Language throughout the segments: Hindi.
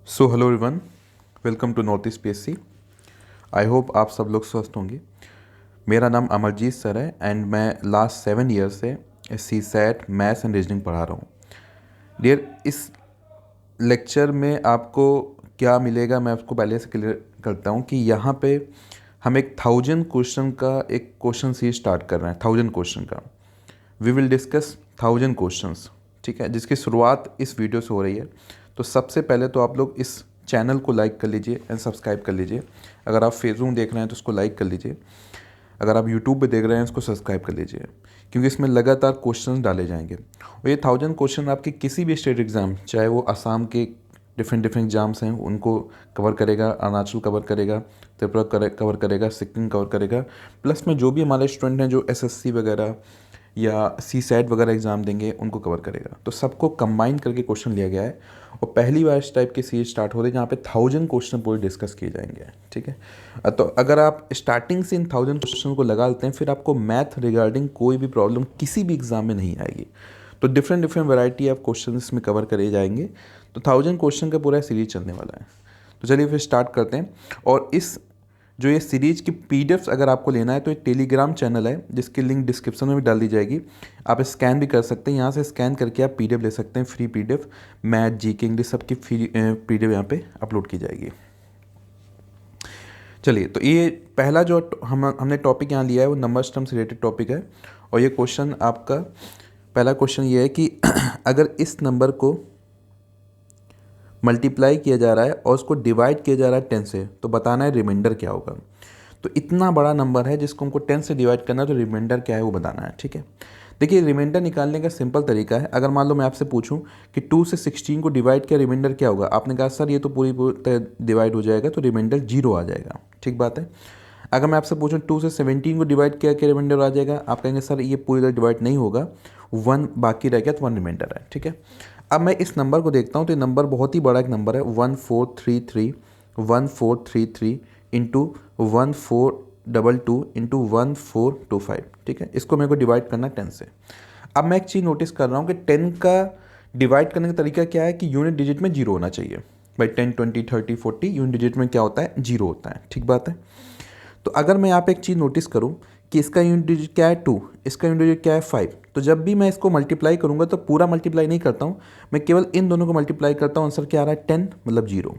So hello everyone, welcome to north east PSC. I hope आप सब लोग स्वस्थ होंगे। मेरा नाम अमरजीत सर है एंड मैं लास्ट 7 ईयर से CSAT maths and reasoning पढ़ा रहा हूँ। डियर, इस लेक्चर में आपको क्या मिलेगा मैं आपको पहले से क्लियर करता हूँ कि यहाँ पे हम एक 1000 क्वेश्चन का एक क्वेश्चन सीरीज स्टार्ट कर रहे हैं। 1000 क्वेश्चन का वी विल डिस्कस 1000 क्वेश्चंस, ठीक है, जिसकी शुरुआत इस वीडियो से हो रही है। तो सबसे पहले तो आप लोग इस चैनल को लाइक कर लीजिए एंड सब्सक्राइब कर लीजिए। अगर आप फेसबुक देख रहे हैं तो उसको लाइक कर लीजिए। अगर आप यूट्यूब पे देख रहे हैं उसको सब्सक्राइब कर लीजिए, क्योंकि इसमें लगातार क्वेश्चंस डाले जाएंगे। और ये 1000 क्वेश्चन आपके किसी भी स्टेट एग्ज़ाम, चाहे वो असम के डिफरेंट डिफरेंट एग्जाम्स हैं, उनको कवर करेगा, अरुणाचल कवर करेगा, त्रिपुरा कवर करेगा, सिक्किम कवर करेगा। प्लस में जो भी हमारे स्टूडेंट हैं जो एसएससी वगैरह या सी सैट वगैरह एग्ज़ाम देंगे उनको कवर करेगा। तो सबको कंबाइन करके क्वेश्चन लिया गया है और पहली बार इस टाइप की सीरीज स्टार्ट हो रही है जहाँ पे 1000 क्वेश्चन पूरे डिस्कस किए जाएंगे, ठीक है। तो अगर आप स्टार्टिंग से इन 1000 क्वेश्चन को लगा लेते हैं, फिर आपको मैथ रिगार्डिंग कोई भी प्रॉब्लम किसी भी एग्जाम में नहीं आएगी। तो different different variety of question इसमें कवर करे जाएंगे। तो 1000 क्वेश्चन का पूरा सीरीज चलने वाला है। तो चलिए फिर स्टार्ट करते हैं। और इस जो ये सीरीज की पीडीएफ्स अगर आपको लेना है तो एक टेलीग्राम चैनल है जिसकी लिंक डिस्क्रिप्शन में भी डाल दी जाएगी। आप स्कैन भी कर सकते हैं, यहाँ से स्कैन करके आप पीडीएफ ले सकते हैं। Free PDF, math, GK, English सबकी फ्री पीडीएफ यहाँ पे अपलोड की जाएगी। चलिए, तो ये पहला जो हमने टॉपिक यहाँ लिया है वो नंबर सिस्टम से रिलेटेड टॉपिक है। और ये क्वेश्चन आपका पहला क्वेश्चन ये है कि अगर इस नंबर को मल्टीप्लाई किया जा रहा है और उसको डिवाइड किया जा रहा है 10 से, तो बताना है रिमाइंडर क्या होगा। तो इतना बड़ा नंबर है जिसको हमको 10 से डिवाइड करना है, तो रिमाइंडर क्या है वो बताना है, ठीक है। देखिए, रिमाइंडर निकालने का सिंपल तरीका है। अगर मान लो मैं आपसे पूछूं कि 2 से 16 को डिवाइड किया, रिमाइंडर क्या होगा। आपने कहा सर ये तो पूरी तरह डिवाइड हो जाएगा, तो रिमाइंडर 0 आ जाएगा, ठीक बात है। अगर मैं आपसे पूछूं 2 से 17 को डिवाइड किया, क्या रिमाइंडर आ जाएगा। आप कहेंगे सर ये पूरी तरह डिवाइड नहीं होगा, 1 बाकी रह गया, तो 1 रिमाइंडर है, ठीक है। अब मैं इस नंबर को देखता हूँ तो ये नंबर बहुत ही बड़ा एक नंबर है, 1433 इंटू 1422 इंटू 1425, ठीक है। इसको मेरे को डिवाइड करना 10 से। अब मैं एक चीज़ नोटिस कर रहा हूँ कि 10 का डिवाइड करने का तरीका क्या है कि यूनिट डिजिट में 0 होना चाहिए। भाई 10, 20, 30, 40 यूनिट डिजिट में क्या होता है, 0 होता है, ठीक बात है। तो अगर मैं यहाँ पे एक चीज़ नोटिस करूँ कि इसका यूनिट डिजिट क्या है 2, इसका यूनिट डिजिट क्या है 5, तो जब भी मैं इसको मल्टीप्लाई करूँगा तो पूरा मल्टीप्लाई नहीं करता हूँ, मैं केवल इन दोनों को मल्टीप्लाई करता हूँ। आंसर क्या आ रहा है 10, मतलब 0।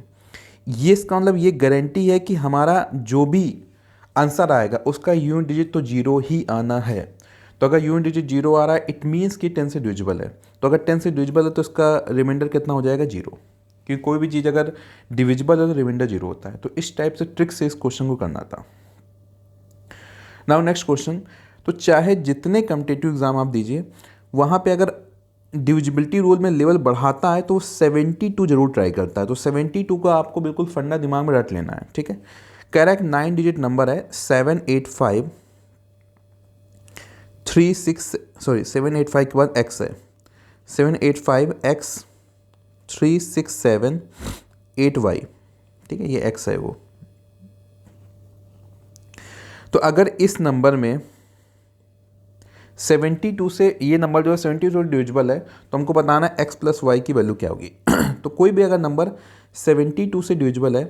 ये इसका मतलब ये गारंटी है कि हमारा जो भी आंसर आएगा उसका यूनिट डिजिट तो 0 ही आना है। तो अगर यूनिट डिजिट 0 आ रहा है इट मीन्स कि 10 से डिविजिबल है। तो अगर 10 से डिविजिबल है तो इसका रिमाइंडर कितना हो जाएगा, 0। क्योंकि कोई भी चीज़ अगर डिविजिबल है तो रिमाइंडर 0 होता है। तो इस टाइप से ट्रिक से इस क्वेश्चन को करना था। Now next question. तो चाहे जितने कम्पिटिटिव एग्जाम आप दीजिए, वहाँ पे अगर डिविजिबिलिटी रूल में लेवल बढ़ाता है तो 72 जरूर ट्राई करता है। तो 72 का आपको बिल्कुल फंडा दिमाग में रट लेना है, ठीक है। करेक्ट 9 डिजिट नंबर है, 785 के बाद x है, 785x 3678y, ठीक है, ये x है वो। तो अगर इस नंबर में 72 से ये नंबर जो है 72 डिविजिबल है, तो हमको बताना है x प्लस वाई की वैल्यू क्या होगी। तो कोई भी अगर नंबर 72 से डिविजिबल है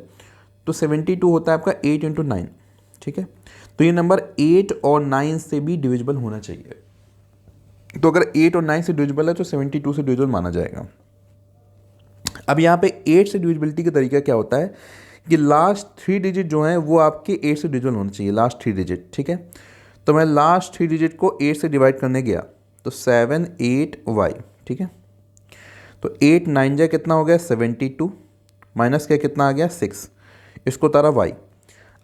तो 72 होता है आपका 8 इंटू 9, ठीक है। तो ये नंबर 8 और 9 से भी डिविजिबल होना चाहिए। तो अगर 8 और 9 से डिविजिबल है तो 72 से डिविजिबल माना जाएगा। अब यहाँ पे 8 से डिविजिबिलिटी का तरीका क्या होता है कि लास्ट 3 डिजिट जो हैं वो आपके 8 से डिविजिबल होना चाहिए, लास्ट 3 डिजिट, ठीक है। तो मैं लास्ट 3 डिजिट को 8 से डिवाइड करने गया तो 78y, ठीक है। तो 8 9 जा कितना हो गया 72, माइनस क्या कितना आ गया 6, इसको तारा y।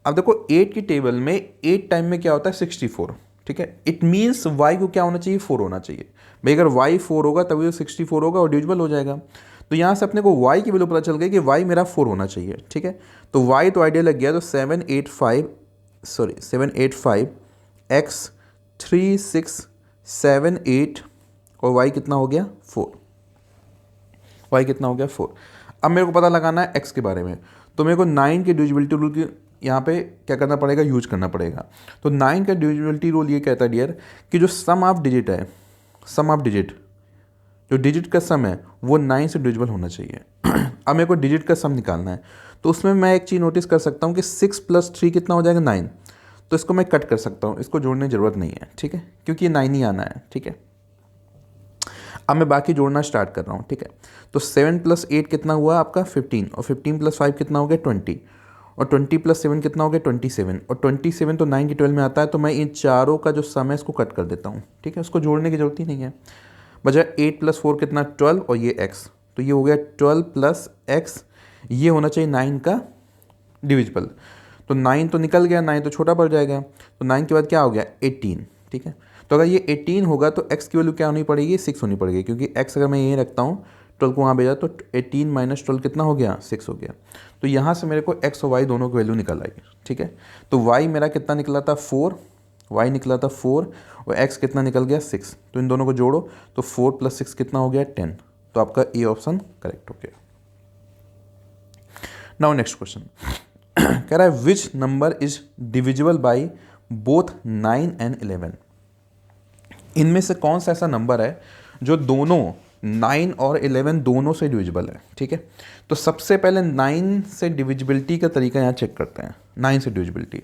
अब देखो 8 की टेबल में 8 टाइम में क्या होता है 64, ठीक है। इट मीन्स y को क्या होना चाहिए, 4 होना चाहिए। भाई अगर y 4 होगा तभी तो 64 होगा और डिविजिबल हो जाएगा। तो यहाँ से अपने को y की वैल्यू पता चल गई कि y मेरा 4 होना चाहिए, ठीक है। तो y तो आइडिया लग गया। तो 785 x 3678 और y कितना हो गया 4, y कितना हो गया 4। अब मेरे को पता लगाना है x के बारे में, तो मेरे को 9 के डिविजिबिलिटी रूल की यहाँ पे क्या करना पड़ेगा, यूज करना पड़ेगा। तो 9 का डिविजिबिलिटी रूल ये कहता है डियर कि जो सम ऑफ डिजिट जो डिजिट का सम है वो 9 से डिविजिबल होना चाहिए। अब मेरे को डिजिट का सम निकालना है, तो उसमें मैं एक चीज़ नोटिस कर सकता हूँ कि 6 + 3 कितना हो जाएगा 9। तो इसको मैं कट कर सकता हूँ, इसको जोड़ने की ज़रूरत नहीं है, ठीक है, क्योंकि ये 9 ही आना है, ठीक है। अब मैं बाकी जोड़ना स्टार्ट कर रहा हूँ, ठीक है। तो 7 + 8 कितना हुआ आपका 15, और 15 + 5 कितना हो गया 20, और 20 + 7 कितना हो गया 27, और 27 तो 9 की 12 में आता है। तो मैं इन चारों का जो सम है इसको कट कर देता हूँ, ठीक है, उसको जोड़ने की जरूरत ही नहीं है। बचा 8 + 4 कितना 12, और ये x, तो ये हो गया 12 + x, ये होना चाहिए 9 का डिविजिबल। तो 9 तो निकल गया, 9 तो छोटा पड़ जाएगा, तो 9 के बाद क्या हो गया 18, ठीक है। तो अगर ये 18 होगा तो x की वैल्यू क्या होनी पड़ेगी 6 होनी पड़ेगी, क्योंकि x अगर मैं यहीं रखता हूँ 12 को वहाँ भेजा तो 18 - 12 कितना हो गया 6 हो गया। तो यहाँ से मेरे को x और y दोनों की वैल्यू निकल आएगी, ठीक है। तो y मेरा कितना निकला था 4, y निकला था 4, और x कितना निकल गया 6। तो इन दोनों को जोड़ो तो 4 + 6 कितना हो गया 10। तो आपका ए ऑप्शन करेक्ट हो गया। नाउ नेक्स्ट क्वेश्चन कह रहा है which number is divisible by both 9 and 11। इनमें से कौन सा ऐसा नंबर है जो दोनों 9 और 11 दोनों से डिविजिबल है, ठीक है। तो सबसे पहले 9 से डिविजिबिलिटी का तरीका यहाँ चेक करते हैं। 9 से डिविजिबिलिटी,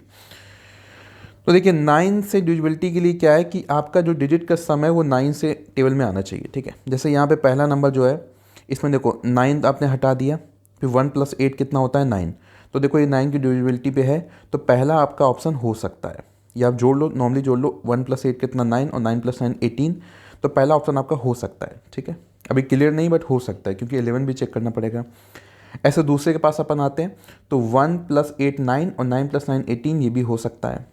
तो देखिए 9 से डिविजिबिलिटी के लिए क्या है कि आपका जो डिजिट का सम है वो 9 से टेबल में आना चाहिए, ठीक है। जैसे यहाँ पे पहला नंबर जो है इसमें देखो 9 आपने हटा दिया, फिर 1 + 8 कितना होता है 9। तो देखो ये 9 की डिविजिबिलिटी पे है, तो पहला आपका ऑप्शन हो सकता है, या आप जोड़ लो, नॉर्मली जोड़ लो 1 + 8 कितना 9, और 9 + 9 18। तो पहला ऑप्शन आपका हो सकता है, ठीक है। अभी क्लियर नहीं बट हो सकता है, क्योंकि 11 भी चेक करना पड़ेगा। ऐसे दूसरे के पास अपन आते हैं तो 1 + 8 9, और 9 + 9 18, ये भी हो सकता है।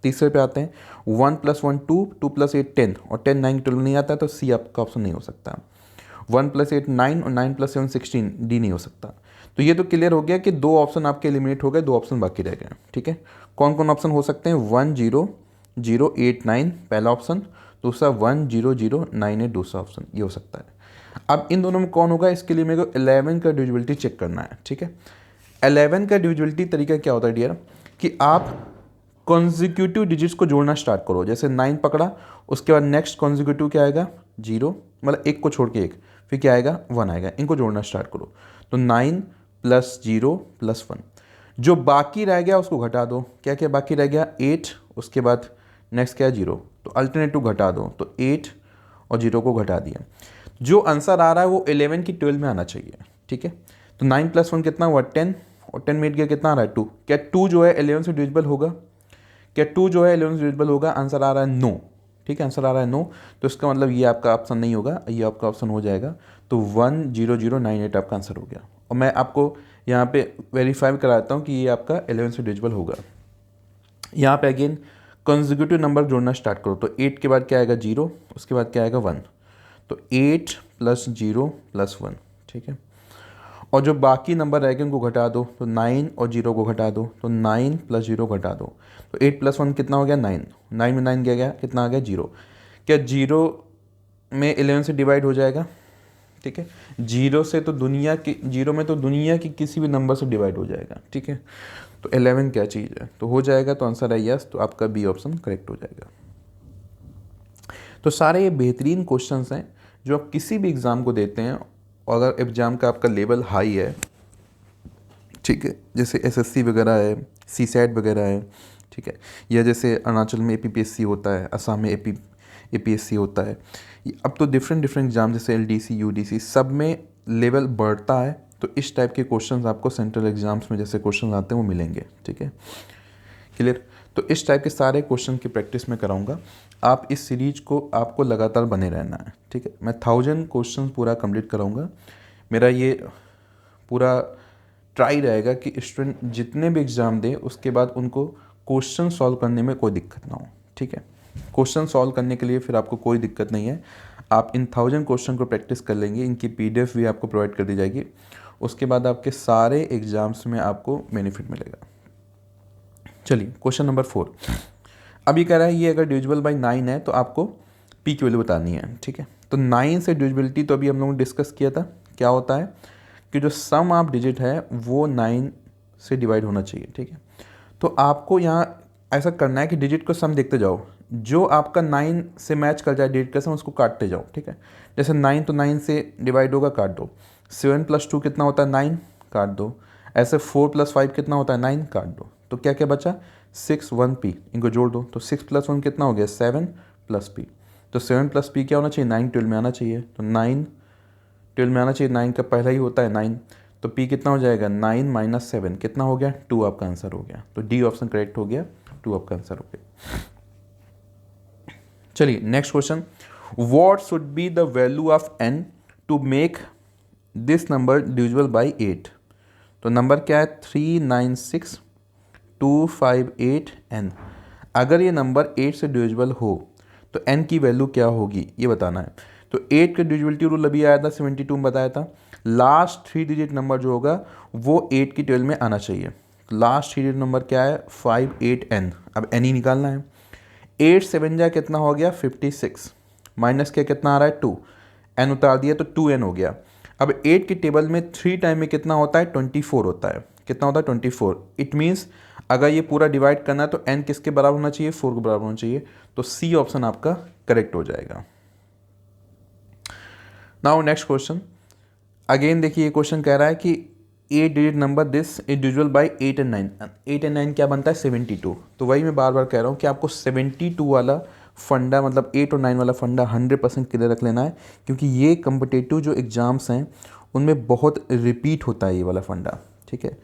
तीसरे पे आते हैं 1 + 1 2, 2 + 8 10, और 10 9 की 12 नहीं आता है, तो सी आपका ऑप्शन नहीं हो सकता। 1 + 8 9, और 9 + 7 16, डी नहीं हो सकता। तो ये तो क्लियर हो गया कि दो ऑप्शन आपके एलिमिनेट हो गए, दो ऑप्शन बाकी रह गए, ठीक है। कौन कौन ऑप्शन हो सकते हैं 1 0 0 8 9 पहला ऑप्शन, दूसरा 1 0 0 9 8 दूसरा ऑप्शन, ये हो सकता है। अब इन दोनों में कौन होगा, इसके लिए मेरे को 11 का डिविजिबिलिटी चेक करना है, ठीक है। 11 का डिविजिबिलिटी तरीका क्या होता है डियर, कि आप कॉन्जिक्यूटिव डिजिट्स को जोड़ना स्टार्ट करो। जैसे 9 पकड़ा, उसके बाद नेक्स्ट कॉन्जिक्यूटिव क्या आएगा 0, मतलब एक को छोड़ के एक, फिर क्या आएगा 1 आएगा, इनको जोड़ना स्टार्ट करो। तो 9 + 0 + 1, जो बाकी रह गया उसको घटा दो। क्या क्या बाकी रह गया 8, उसके बाद नेक्स्ट क्या है 0, तो अल्टरनेटिव घटा दो, तो 8 और 0 को घटा दिया। जो आंसर आ रहा है वो 11 की 12 में आना चाहिए, ठीक है। तो 9 + 1 कितना हुआ 10, और 10 में गया कितना आ रहा है 2। क्या 2 जो है 11 से डिविजिबल होगा, क्या 2 जो है 11 से डिविजिबल होगा, आंसर आ रहा है नो, ठीक है, आंसर आ रहा है नो। तो इसका मतलब ये आपका ऑप्शन नहीं होगा, ये आपका ऑप्शन हो जाएगा। तो 1 0 0 9 8 आपका आंसर हो गया। और मैं आपको यहाँ पे वेरीफाई कराता हूँ कि ये आपका 11 से डिविजिबल होगा। यहाँ पे अगेन कंसेक्यूटिव नंबर जोड़ना स्टार्ट करो। तो 8 के बाद क्या आएगा 0, उसके बाद क्या आएगा 1, तो 8 + 0 + 1, ठीक है। और जो बाकी नंबर रह गए उनको घटा दो, तो 9 और 0 को घटा दो, तो 9 + 0 घटा दो, तो 8 + 1 कितना हो गया 9, 9 में 9 गया कितना आ गया 0। क्या 0 में 11 से डिवाइड हो जाएगा, ठीक है। 0 से तो दुनिया की 0 में तो दुनिया की किसी भी नंबर से डिवाइड हो जाएगा, ठीक है। तो 11 क्या चीज़ है, तो हो जाएगा, तो आंसर है यस, तो आपका बी ऑप्शन करेक्ट हो जाएगा। तो सारे ये बेहतरीन क्वेश्चंस हैं जो आप किसी भी एग्ज़ाम को देते हैं, और अगर एग्ज़ाम का आपका लेवल हाई है, ठीक है, जैसे एसएससी वगैरह है, सीसैट वगैरह है, ठीक है, या जैसे अरुणाचल में एपीपीएससी होता है, असम में एपीएससी होता है, अब तो डिफरेंट एग्ज़ाम जैसे एलडीसी यूडीसी सब में लेवल बढ़ता है। तो इस टाइप के क्वेश्चंस आपको सेंट्रल एग्जाम्स में जैसे क्वेश्चन आते हैं वो मिलेंगे, ठीक है, क्लियर। तो इस टाइप के सारे क्वेश्चन की प्रैक्टिस मैं कराऊंगा। आप इस सीरीज को आपको लगातार बने रहना है, ठीक है। मैं 1000 क्वेश्चन पूरा कंप्लीट कराऊंगा। मेरा ये पूरा ट्राई रहेगा कि स्टूडेंट जितने भी एग्ज़ाम दे उसके बाद उनको क्वेश्चन सॉल्व करने में कोई दिक्कत ना हो, ठीक है। क्वेश्चन सॉल्व करने के लिए फिर आपको कोई दिक्कत नहीं है, आप इन 1000 क्वेश्चन को प्रैक्टिस कर लेंगे, इनकी पीडीएफ भी आपको प्रोवाइड कर दी जाएगी। उसके बाद आपके सारे एग्ज़ाम्स में आपको बेनिफिट मिलेगा। चलिए क्वेश्चन नंबर 4। अब ये कह रहा है ये अगर डिविजिबल बाई 9 है तो आपको पी की वैल्यू बतानी है, ठीक है। तो 9 से डिविजिबिलिटी तो अभी हम लोगों ने डिस्कस किया था, क्या होता है कि जो सम ऑफ डिजिट है वो 9 से डिवाइड होना चाहिए, ठीक है। तो आपको यहाँ ऐसा करना है कि डिजिट को सम देखते जाओ, जो आपका 9 से मैच कर जाए डिजिट का सम उसको काटते जाओ, ठीक है। जैसे 9 तो 9 से डिवाइड होगा, काट दो। 7 + 2 कितना होता है 9, काट दो। ऐसे 4 + 5 कितना होता है 9, काट दो। तो क्या क्या बचा 6 1 p, इनको जोड़ दो। तो 6 + 1 कितना हो गया 7 + p। तो 7 + p क्या होना चाहिए 9 12 में आना चाहिए। तो 9 12 में आना चाहिए, 9 का पहला ही होता है 9। तो p कितना हो जाएगा 9 - 7 कितना हो गया 2 आपका आंसर हो गया। तो डी ऑप्शन करेक्ट हो गया, 2 आपका आंसर हो गया। चलिए next question, what should be the value of n to make this number divisible by 8। तो नंबर क्या है 396,258n। अगर ये नंबर 8 से डिविजिबल हो तो n की वैल्यू क्या होगी ये बताना है। तो 8 का डिविजिबिलिटी रूल अभी आया था 72 में बताया था। लास्ट 3 डिजिट नंबर जो होगा वो 8 की टेबल में आना चाहिए। लास्ट 3 डिजिट नंबर क्या है 58n। अब n ही निकालना है। 8 7 जा कितना हो गया 56, माइनस क्या कितना आ रहा है 2, n उतार दिया तो 2n हो गया। अब 8 की टेबल में 3 टाइम में कितना होता है 24 होता है। कितना होता है 24। इट मीन्स अगर ये पूरा डिवाइड करना है तो n किसके बराबर होना चाहिए 4 के बराबर होना चाहिए। तो सी ऑप्शन आपका करेक्ट हो जाएगा। नाउ नेक्स्ट क्वेश्चन, अगेन देखिए ये क्वेश्चन कह रहा है कि 8 digit number this is divisible by 8 and 9। 8 and 9 क्या बनता है 72। तो वही मैं बार बार कह रहा हूँ कि आपको 72 वाला फंडा मतलब 8 और 9 वाला फंडा 100% क्लियर रख लेना है, क्योंकि ये कम्पिटेटिव जो एग्ज़ाम्स हैं उनमें बहुत रिपीट होता है ये वाला फंडा। ठीक है,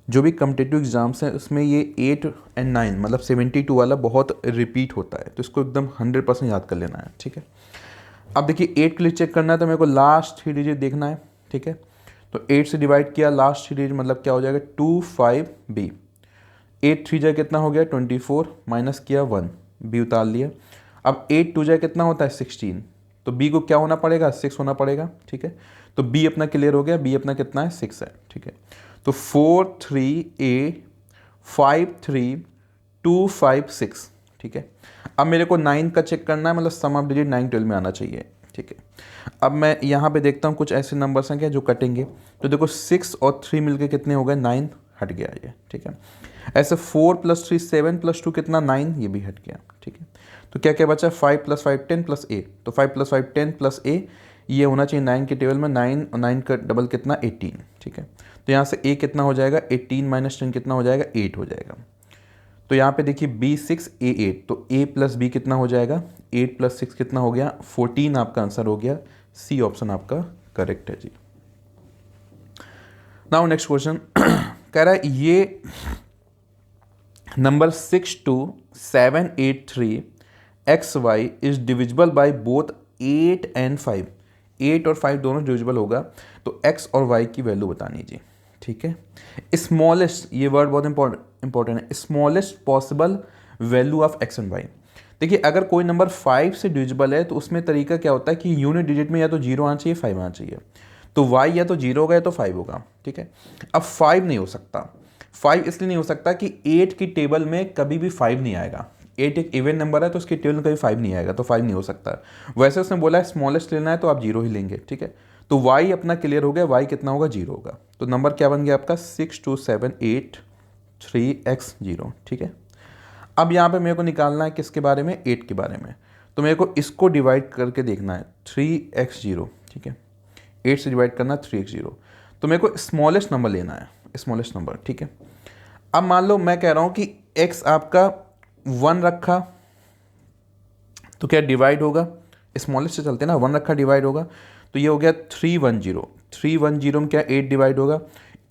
जो भी कम्पिटेटिव एग्ज़ाम्स हैं उसमें ये 8 and 9 मतलब 72 वाला बहुत रिपीट होता है, तो इसको एकदम 100% याद कर लेना है। ठीक है, अब देखिए 8 के लिए चेक करना है तो मेरे को लास्ट 3 डिजिट देखना है। ठीक है, तो 8 से डिवाइड किया लास्ट 3 डिजिट मतलब क्या हो जाएगा 25b। 8 3 जा कितना हो गया 24, माइनस किया 1, b उतार लिया। अब 8 2 जा कितना होता है 16, तो b को क्या होना पड़ेगा 6 होना पड़ेगा। ठीक है, तो b अपना क्लियर हो गया, b अपना कितना है 6 है। ठीक है, तो 4 3 a 5 3 2 5 6। ठीक है, अब मेरे को 9 का चेक करना है, मतलब सम ऑफ डिजिट 9 12 में आना चाहिए। ठीक है, अब मैं यहाँ पे देखता हूँ कुछ ऐसे नंबर्स हैं क्या जो कटेंगे। तो देखो 6 और 3 मिलके कितने हो गए 9, हट गया ये। ठीक है, ऐसे 4 + 3 7 + 2 कितना 9, ये भी हट गया। ठीक है, तो क्या क्या बचा 5 + 5 10 + a। तो 5 + 5 10 + a, ये होना चाहिए 9 के टेबल में। 9 और 9 का डबल कितना 18। ठीक है, तो यहाँ से a कितना हो जाएगा 18 - 10 कितना हो जाएगा 8 हो जाएगा। तो यहाँ पे देखिए b 6 a 8, तो a + b कितना हो जाएगा 8 + 6 कितना हो गया 14 आपका आंसर हो गया। सी ऑप्शन आपका करेक्ट है जी। नाउ नेक्स्ट क्वेश्चन कह रहा है ये number 62783 XY is divisible by both 8 and 5। 8 और 5 दोनों डिविजिबल होगा तो x और y की वैल्यू बतानी जी। ठीक है, स्मॉलेस्ट, ये वर्ड बहुत इंपॉर्टेंट है, smallest possible value of x and y। देखिए अगर कोई नंबर 5 से डिविजिबल है तो उसमें तरीका क्या होता है कि यूनिट डिजिट में या तो 0 आना चाहिए 5 आना चाहिए। तो y या तो 0 होगा या तो 5 होगा। ठीक है, अब 5 नहीं हो सकता। 5 इसलिए नहीं हो सकता कि 8 की टेबल में कभी भी 5 नहीं आएगा। 8 एक इवन नंबर है तो उसकी टेबल में कभी 5 नहीं आएगा, तो 5 नहीं हो सकता। वैसे उसने बोला है स्मॉलेस्ट लेना है तो आप 0 ही लेंगे। ठीक है, तो y अपना क्लियर हो गया, y कितना होगा 0 होगा। तो नंबर क्या बन गया आपका 62783x0। ठीक है, अब यहाँ पे मेरे को निकालना है किसके बारे में 8 के बारे में। तो मेरे को इसको डिवाइड करके देखना है 3x0। ठीक है, 8 से डिवाइड करना 3x0, तो मेरे को स्मॉलेस्ट नंबर लेना है, स्मॉलेस्ट नंबर। ठीक है, अब मान लो मैं कह रहा हूँ कि x आपका 1 रखा तो क्या डिवाइड होगा, स्मॉलेस्ट से चलते हैं ना, 1 रखा डिवाइड होगा। तो ये हो गया 310। 310 में क्या 8 डिवाइड होगा,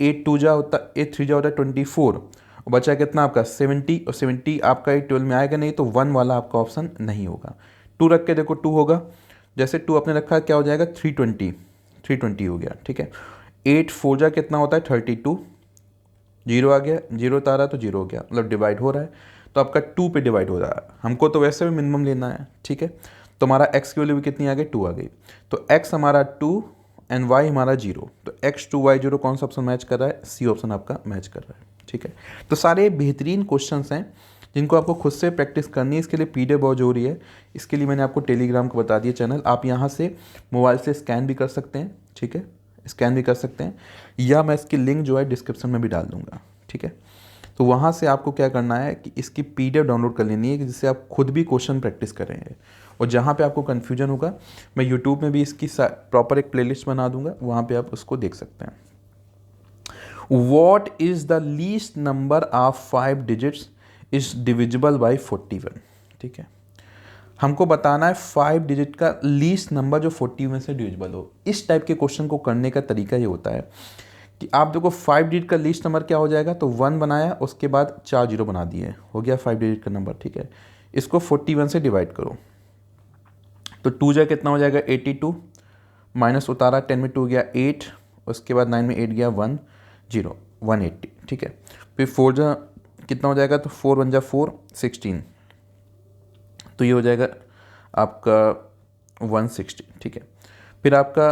8 2 जा होता 8 3 जा होता है 24, और बचा कितना आपका 70, और 70 आपका 12 में आएगा नहीं, तो 1 वाला आपका ऑप्शन नहीं होगा। 2 रख के देखो 2 होगा, जैसे 2 आपने रखा क्या हो जाएगा 320 हो गया। ठीक है, 8 4 जा कितना होता है 32, 0 आ गया, 0 उतारा तो 0 हो गया, मतलब डिवाइड हो रहा है तो आपका 2 पे डिवाइड हो रहा है। हमको तो वैसे भी मिनिमम लेना है। ठीक है, तो हमारा x की वैल्यू भी कितनी आ गई 2 आ गई। तो x हमारा 2 एंड y हमारा 0, तो x 2 y 0 कौन सा ऑप्शन मैच कर रहा है, सी ऑप्शन आपका मैच कर रहा है। ठीक है, तो सारे बेहतरीन क्वेश्चंस हैं जिनको आपको खुद से प्रैक्टिस करनी है। इसके लिए PDF बहुत जरूरी है। इसके लिए मैंने आपको टेलीग्राम को बता दिया चैनल, आप यहाँ से मोबाइल से स्कैन भी कर सकते हैं। ठीक है, स्कैन भी कर सकते हैं, या मैं इसकी लिंक जो है डिस्क्रिप्शन में भी डाल दूँगा। ठीक है, तो वहाँ से आपको क्या करना है कि इसकी PDF डाउनलोड कर लेनी है कि जिससे आप खुद भी क्वेश्चन प्रैक्टिस करेंगे। और जहाँ पे आपको कन्फ्यूजन होगा मैं यूट्यूब में भी इसकी प्रॉपर एक प्लेलिस्ट बना दूंगा, वहाँ पे आप उसको देख सकते हैं। What is the least number of 5 digits is divisible by 41? ठीक है, हमको बताना है 5 डिजिट का लीस्ट नंबर जो 41 से डिविजिबल हो। इस टाइप के क्वेश्चन को करने का तरीका ये होता है कि आप देखो 5 डिजिट का लीस्ट नंबर क्या हो जाएगा, तो 1 बनाया, उसके बाद 4 जीरो बना दिए, हो गया 5 डिजिट का नंबर। ठीक है, इसको 41 से डिवाइड करो तो 2 जा कितना हो जाएगा 82, माइनस उतारा 10 में 2 गया 8, उसके बाद 9 में 8 गया 1 0 180। ठीक है, फिर 4 जा कितना हो जाएगा, तो 4 1 जा 4 16, तो ये हो जाएगा आपका 160। ठीक है, फिर आपका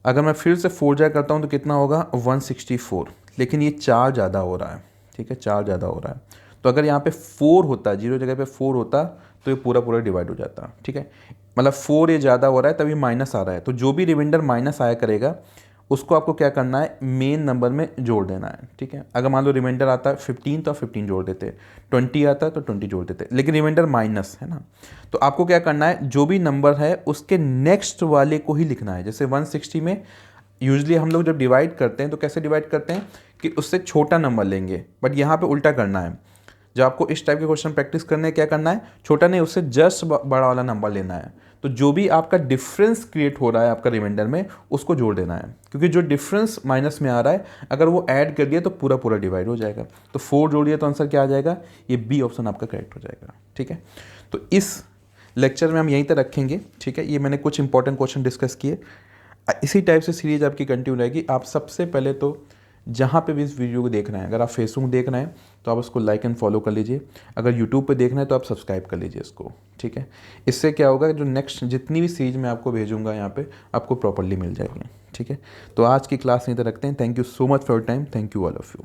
अगर मैं फिर से 4 जा करता हूँ तो कितना होगा 164, लेकिन ये 4 ज़्यादा हो रहा है। ठीक है, 4 ज़्यादा हो रहा है, तो अगर यहाँ पे 4 होता, जीरो जगह पे 4 होता तो ये पूरा पूरा डिवाइड हो जाता। ठीक है, मतलब 4 ये ज़्यादा हो रहा है तभी माइनस आ रहा है, तो जो भी रिमाइंडर माइनस आया करेगा उसको आपको क्या करना है, मेन नंबर में जोड़ देना है। ठीक है, अगर मान लो रिमाइंडर आता है 15 तो आप 15 जोड़ देते, 20 आता है तो 20 जोड़ देते, लेकिन रिमाइंडर माइनस है ना, तो आपको क्या करना है, जो भी नंबर है उसके नेक्स्ट वाले को ही लिखना है। जैसे 160 में यूजली हम लोग जब डिवाइड करते हैं तो कैसे डिवाइड करते हैं कि उससे छोटा नंबर लेंगे, बट यहाँ पे उल्टा करना है। जब आपको इस टाइप के क्वेश्चन प्रैक्टिस करने क्या करना है, छोटा नहीं, उससे जस्ट बड़ा वाला नंबर लेना है। तो जो भी आपका डिफरेंस क्रिएट हो रहा है आपका रिमाइंडर में उसको जोड़ देना है, क्योंकि जो डिफरेंस माइनस में आ रहा है अगर वो ऐड कर दिया तो पूरा पूरा डिवाइड हो जाएगा। तो 4 जोड़िए तो आंसर क्या आ जाएगा, ये बी ऑप्शन आपका करेक्ट हो जाएगा। ठीक है, तो इस लेक्चर में हम यहीं तक रखेंगे। ठीक है, ये मैंने कुछ इंपॉर्टेंट क्वेश्चन डिस्कस किए, इसी टाइप से सीरीज आपकी कंटिन्यू रहेगी। आप सबसे पहले तो जहाँ पे भी इस वीडियो को देख रहे हैं, अगर आप फेसबुक देख रहे हैं तो आप उसको लाइक एंड फॉलो कर लीजिए, अगर यूट्यूब पे देख रहे हैं तो आप सब्सक्राइब कर लीजिए इसको। ठीक है, इससे क्या होगा, जो नेक्स्ट जितनी भी सीरीज मैं आपको भेजूंगा यहाँ पे आपको प्रॉपरली मिल जाएगी। ठीक है, तो आज की क्लास यहीं तक रखते हैं। Thank you so much for your time, thank you all of you.